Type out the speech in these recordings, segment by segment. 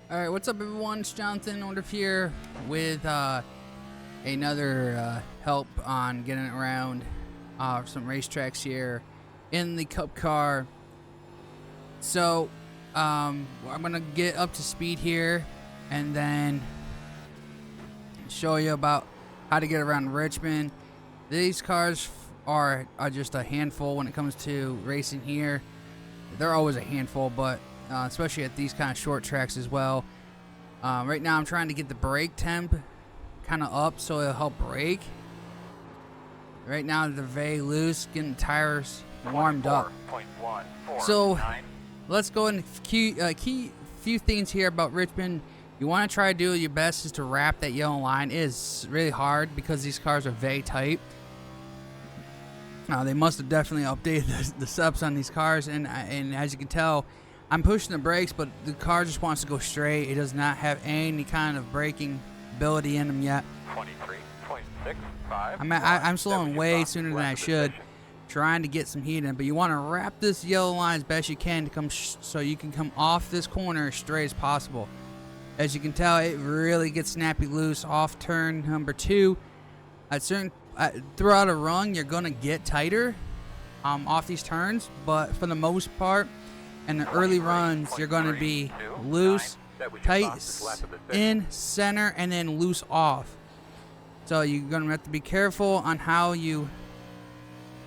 Alright, what's up everyone? It's Jonathan Orndorff here with another help on getting around some racetracks here in the Cup car. So, I'm going to get up to speed here and then show you about how to get around Richmond. These cars are just a handful when it comes to racing here. They're always a handful, but especially at these kind of short tracks as well. Right now I'm trying to get the brake temp kind of up so it'll help brake. Right now they're very loose, getting the tires warmed up. So let's go into key few things here about Richmond. You want to try to do your best is to wrap that yellow line. It is really hard because these cars are very tight. They must have definitely updated the subs on these cars, and as you can tell, I'm pushing the brakes, but the car just wants to go straight. It does not have any kind of braking ability in them yet. 23.65. I'm slowing way sooner than I should, trying to get some heat in. But you want to wrap this yellow line as best you can to come so you can come off this corner as straight as possible. As you can tell, it really gets snappy loose off turn number 2. Throughout a run, you're gonna get tighter off these turns, but for the most part, in the early runs, you're gonna be loose, tight in center, and then loose off. So you're gonna have to be careful on how you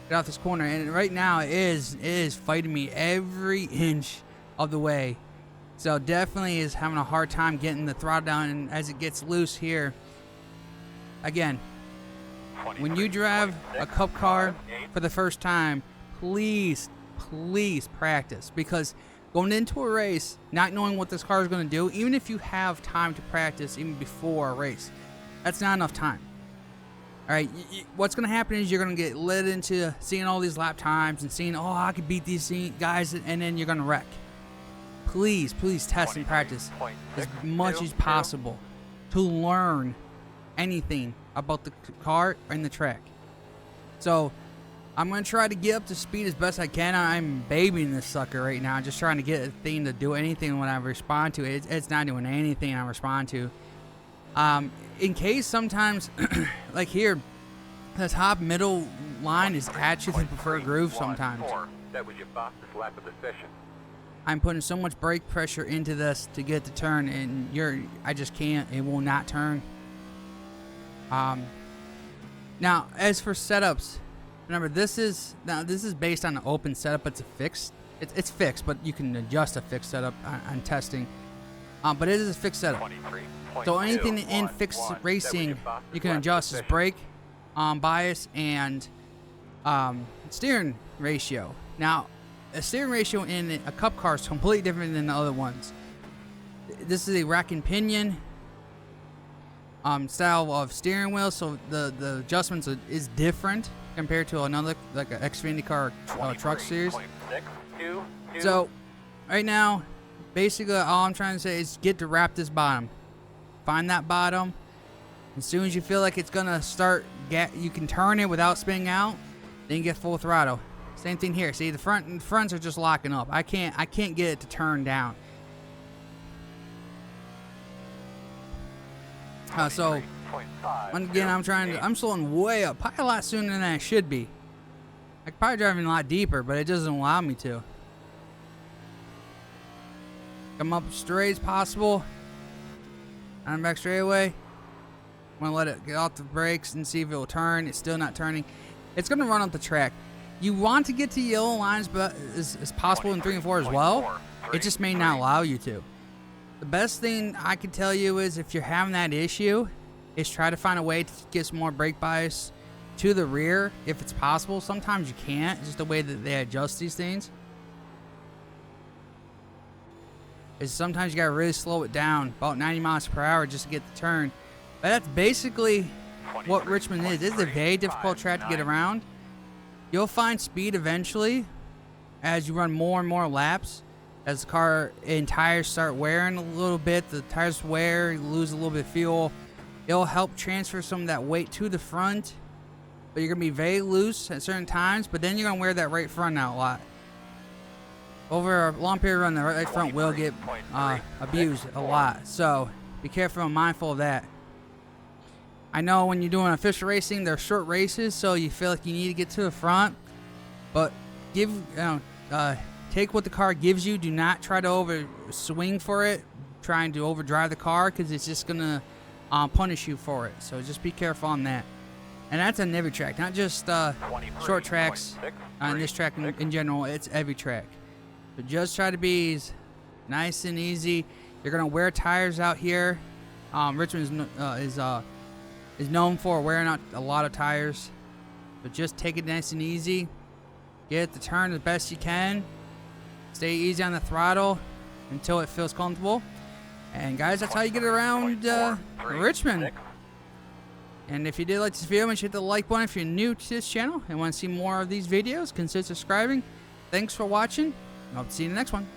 get off this corner. And right now, it is fighting me every inch of the way. So definitely is having a hard time getting the throttle down, and as it gets loose here, again, when you drive a Cup car for the first time, please practice, because going into a race, not knowing what this car is going to do, even if you have time to practice even before a race, that's not enough time. All right, what's going to happen is you're going to get led into seeing all these lap times and seeing, oh, I could beat these guys, and then you're going to wreck. Please test and practice as much as possible to learn anything about the car and the track. So I'm going to try to get up to speed as best I can. I'm babying this sucker right now, just trying to get a thing to do anything when I respond to it. It's not doing anything I respond to. In case sometimes, like here, the top middle line is actually the preferred groove sometimes. That was your fastest lap of the session. I'm putting so much brake pressure into this to get the turn, and I just can't. It will not turn. Now, as for setups, remember this is based on an open setup. It's a fixed. It's fixed, but you can adjust a fixed setup on testing. But it is a fixed setup. So anything in fixed racing, you can adjust is brake, bias, and steering ratio. Now, a steering ratio in a Cup car is completely different than the other ones. This is a rack and pinion style of steering wheel, so the adjustments is different compared to another, like an Xfinity car truck series. So right now, basically all I'm trying to say is get to wrap this bottom. Find that bottom. As soon as you feel like it's gonna start, you can turn it without spinning out, then you get full throttle. Same thing here. See, the fronts are just locking up. I can't get it to turn down. So again, I'm slowing way up, probably a lot sooner than I should be. I could probably drive in a lot deeper, but it doesn't allow me to. Come up straight as possible. I'm back straight away. I'm gonna let it get off the brakes and see if it will turn. It's still not turning. It's gonna run up the track. You want to get to yellow lines, but as possible in 3 and 4 as well. It just may not allow you to. The best thing I can tell you is if you're having that issue, is try to find a way to get some more brake bias to the rear if it's possible. Sometimes you can't, just the way that they adjust these things. Is sometimes you gotta really slow it down, about 90 miles per hour just to get the turn. But that's basically what Richmond is. It's a very difficult track to get around. You'll find speed eventually as you run more and more laps. As the car and tires start wearing a little bit, the tires wear, you lose a little bit of fuel. It'll help transfer some of that weight to the front, but you're going to be very loose at certain times, but then you're going to wear that right front out a lot. over a long period run, the right front will get abused a lot. So be careful and mindful of that. I know when you're doing official racing, they're short races, so you feel like you need to get to the front. But take what the car gives you. Do not try to over swing for it, trying to overdrive the car, because it's just gonna punish you for it. So just be careful on that. And that's on every track, not just short tracks. On this track in general, it's every track. But just try to be nice and easy. You're gonna wear tires out here. Richmond is known for wearing out a lot of tires. But just take it nice and easy. Get the turn the best you can. Stay easy on the throttle until it feels comfortable. And guys, that's how you get around Richmond. And if you did like this video, make sure to hit the like button if you're new to this channel and want to see more of these videos. Consider subscribing. Thanks for watching. I'll see you in the next one.